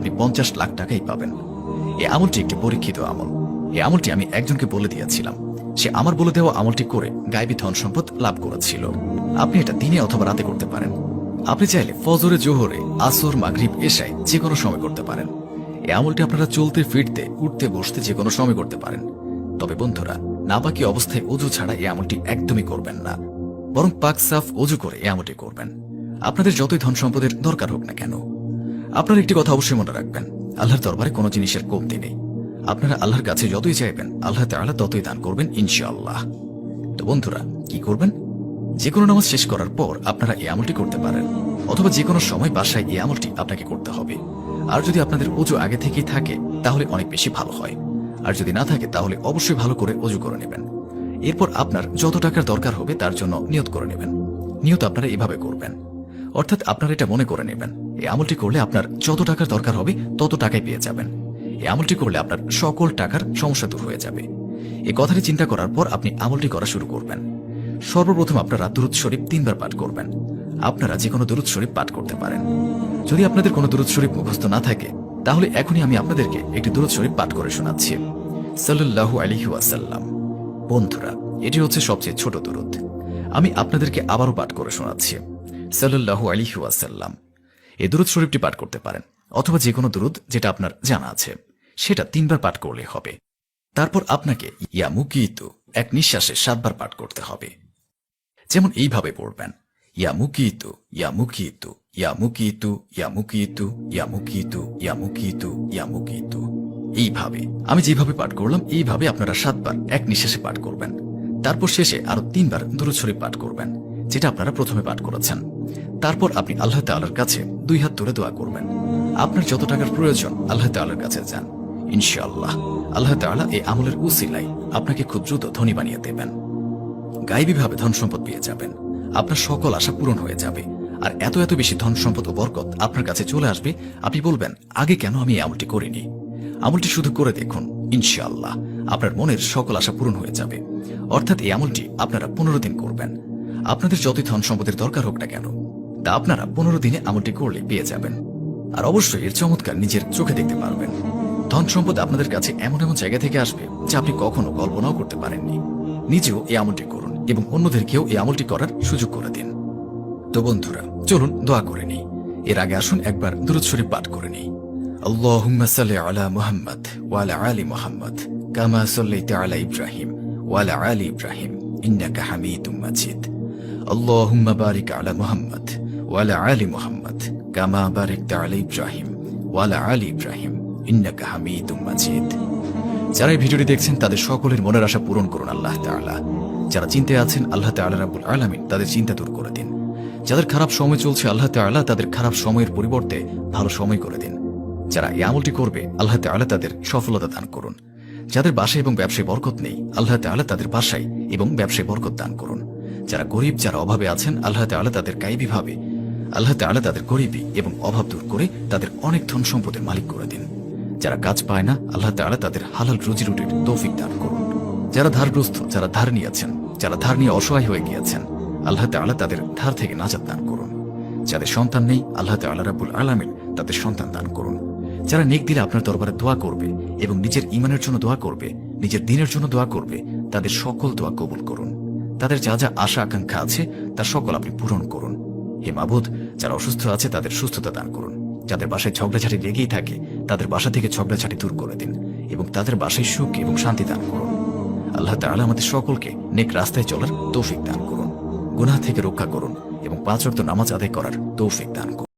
আপনি 50 লাখ টাকাই পাবেন। এই আমলটি একটি পরীক্ষিত আমল। এই আমলটি আমি একজনকে বলে দিয়েছিলাম, সে আমার বলে দেওয়া আমলটি করে গায়েবী ধন সম্পদ লাভ করেছিল। আপনি এটা দিনে অথবা রাতে করতে পারেন। আপনি চাইলে ফজরে, জোহরে, আসর, মাগরিব, এশায় যে কোনো সময় করতে পারেন। এই আমলটি আপনারা চলতে ফিরতে, উঠতে বসতে যে কোনো সময় করতে পারেন। তবে বন্ধুরা, নাপাকি অবস্থায় অজু ছাড়া এই আমলটি একদমই করবেন না, বরং পাক সাফ অজু করে এই আমলটি করবেন। আপনাদের যতই ধন সম্পদের দরকার হোক না কেন, আপনার একটি কথা অবশ্যই মনে রাখবেন, আল্লাহর দরবারে কোনো জিনিসের কমতি নেই। আপনারা আল্লাহর কাছে যতই চাইবেন, আল্লাহ তাআলা ততই দান করবেন ইনশাআল্লাহ। তো বন্ধুরা, কি করবেন? যে কোনো নামাজ শেষ করার পর আপনারা এই আমলটি করতে পারেন, অথবা যে কোনো সময় বাসায় এই আমলটি আপনাকে করতে হবে। আর যদি আপনাদের অজু আগে থেকেই থাকে তাহলে অনেক বেশি ভালো হয়, আর যদি না থাকে তাহলে অবশ্যই ভালো করে অজু করে নেবেন। এরপর আপনার যত টাকার দরকার হবে তার জন্য নিয়ত করে নেবেন। নিয়ত আপনারা এভাবে করবেন, অর্থাৎ আপনারা এটা মনে করে নেবেন, এই আমলটি করলে আপনার যত টাকার দরকার হবে তত টাকাই পেয়ে যাবেন। এই আমলটি করলে আপনার সকল টাকার সমস্যা দূর হয়ে যাবে। এই কথাটি চিন্তা করার পর আপনি আমলটি করা শুরু করবেন। সর্বপ্রথম আপনারা দুরূদ শরীফ 3 বার পাঠ করবেন। আপনারা যে কোনো দুরূদ শরীফ পাঠ করতে পারেন। যদি আপনাদের কোনো দুরূদ শরীফ মুখস্থ না থাকে তাহলে এখনই আমি আপনাদেরকে একটি দুরূদ শরীফ পাঠ করে শোনাচ্ছি। সাল্লাল্লাহু আলাইহি ওয়াসাল্লাম। বন্ধুরা, এটি হচ্ছে সবচেয়ে ছোট দুরূদ। আমি আপনাদেরকে আবারও পাঠ করে শোনাচ্ছি। সাল্লাল্লাহু আলাইহি ওয়াসাল্লাম। এই দুরূদ শরীফটি পাঠ করতে পারেন, অথবা যে কোনো দুরূদ যেটা আপনার জানা আছে সেটা 3 বার পাঠ করলে হবে। তারপর আপনাকে ইয়া মুকিতু এক নিঃশ্বাসে 7 বার পাঠ করতে হবে। যেমন এইভাবে পড়বেন, ইয়া মুকিতু, ইয়া মুকিতু, ইয়া মুকিতু, ইয়া মুকিতু, ইয়া মুকিতু, ইয়া মুকিতু, ইয়া মুকিতু। এইভাবে আমি যেভাবে পাঠ করলাম এইভাবে আপনারা 7 বার এক নিঃশ্বাসে পাঠ করবেন। তারপর শেষে আরো 3 বার দুরূদ শরীফ পাঠ করবেন, যেটা আপনারা প্রথমে পাঠ করেছেন। তারপর আপনি আল্লাহ তাআলার কাছে 2 হাত তুলে দোয়া করবেন। আপনার যত টাকার প্রয়োজন আল্লাহ তাআলার কাছে যান, ইনশাআল্লাহ আল্লাহ তাআলা এই আমলের উসিলায় আপনাকে খুব দ্রুত ধনী বানিয়ে দেবেন। গায়েবীভাবে ধন সম্পদ পেয়ে যাবেন, আপনার সকল আশা পূরণ হয়ে যাবে। আর এত এত বেশি ধন সম্পদ ও বরকত আপনার কাছে চলে আসবে, আপনি বলবেন আগে কেন আমি এই আমলটি করিনি। আমলটি শুধু করে দেখুন, ইনশাআল্লাহ আপনার মনের সকল আশা পূরণ হয়ে যাবে। অর্থাৎ এই আমলটি আপনারা 15 দিন করবেন। আপনাদের যতই ধন সম্পদের দরকার হোক না কেন তা আপনারা 15 দিনে আমলটি করলে পেয়ে যাবেন। আর অবশ্যই এর চমৎকার নিজের চোখে দেখতে পারবেন। ধন সম্পদ আপনাদের কাছে এমন এমন জায়গা থেকে আসবে যা আপনি কখনো কল্পনাও করতে পারেননি। নিজেও এই আমলটি করুন এবং অন্যদেরকেও এই আমলটি করার সুযোগ করে দিন। তো বন্ধুরা, চলুন দোয়া করে নিই। এর আগে আসুন একবার দুরূদ শরীফ পাঠ করে নিই। আল্লাহুম্মা সাল্লি আলা মুহাম্মাদ ওয়া আলা আলি মুহাম্মাদ কামা সাল্লাইতা আলা ইব্রাহিম ওয়া আলা আলি ইব্রাহিম ইন্নাকা হামিদুম মাজিদ। আল্লাহুম্মা বারিক আলা মুহাম্মাদ ওয়া আলা আলি মুহাম্মাদ কামা বারাকতা আলা ইব্রাহিম ওয়া আলা আলি ইব্রাহিম ইন্নাকা হামিদুম মাজিদ। যারা এই ভিডিওটি দেখছেন তাদের সকলের মনের আশা পূরণ করুন আল্লাহ তাআলা। যারা চিন্তায় আছেন আল্লাহ তাআলা রাব্বুল আলামিন তাদের চিন্তা দূর করে দিন। যাদের খারাপ সময় চলছে আল্লাহ তাআলা তাদের খারাপ সময়ের পরিবর্তে ভালো সময় করে দিন। যারা এই আমলটি করবে আল্লাহ তাআলা তাদের সফলতা দান করুন। যাদের বাসায় এবং ব্যবসায় বরকত নেই আল্লাহ তাআলা তাদের বাসায় এবং ব্যবসায় বরকত দান করুন। যারা গরিব, যারা অভাবে আছেন আল্লাহ তাআলা তাদের গায়েবীভাবে আল্লাহ তাআলা তাদের গরিবী এবং অভাব দূর করে তাদের অনেক ধন সম্পদের মালিক করে দিন। যারা কাজ পায় না আল্লাহ তাআলা তাদের হালাল রুজি রুটির তৌফিক দান করুন। যারা ধারগ্রস্ত, যারা ধার নিয়েছেন, যারা ধার নিয়ে অসহায় হয়ে গিয়েছেন আল্লাহ তাআলা তাদের ধার থেকে নাজাত দান করুন। যাদের সন্তান নেই আল্লাহ তাআলা রাব্বুল আলামিন তাদের সন্তান দান করুন। যারা নেক দিলে আপনার দরবারে দোয়া করবে এবং নিজের ঈমানের জন্য দোয়া করবে, নিজের দ্বীনের জন্য দোয়া করবে, তাদের সকল দোয়া কবুল করুন। তাদের যা যা আশা আকাঙ্ক্ষা আছে তার সকল আপনি পূরণ করুন। হে মাবুদ, যারা অসুস্থ আছে তাদের সুস্থতা দান করুন। যাদের বাসায় ঝগড়াঝাটি লেগেই থাকে তাদের বাসা থেকে ঝগড়াঝাটি দূর করে দিন এবং তাদের বাসায় সুখ এবং শান্তি দান করুন। আল্লাহ তাআলা আমাদের সকলকে নেক রাস্তায় চলার তৌফিক দান করুন, গুনাহ থেকে রক্ষা করুন এবং 5 ওয়াক্ত নামাজ আদায় করার তৌফিক দান করুন।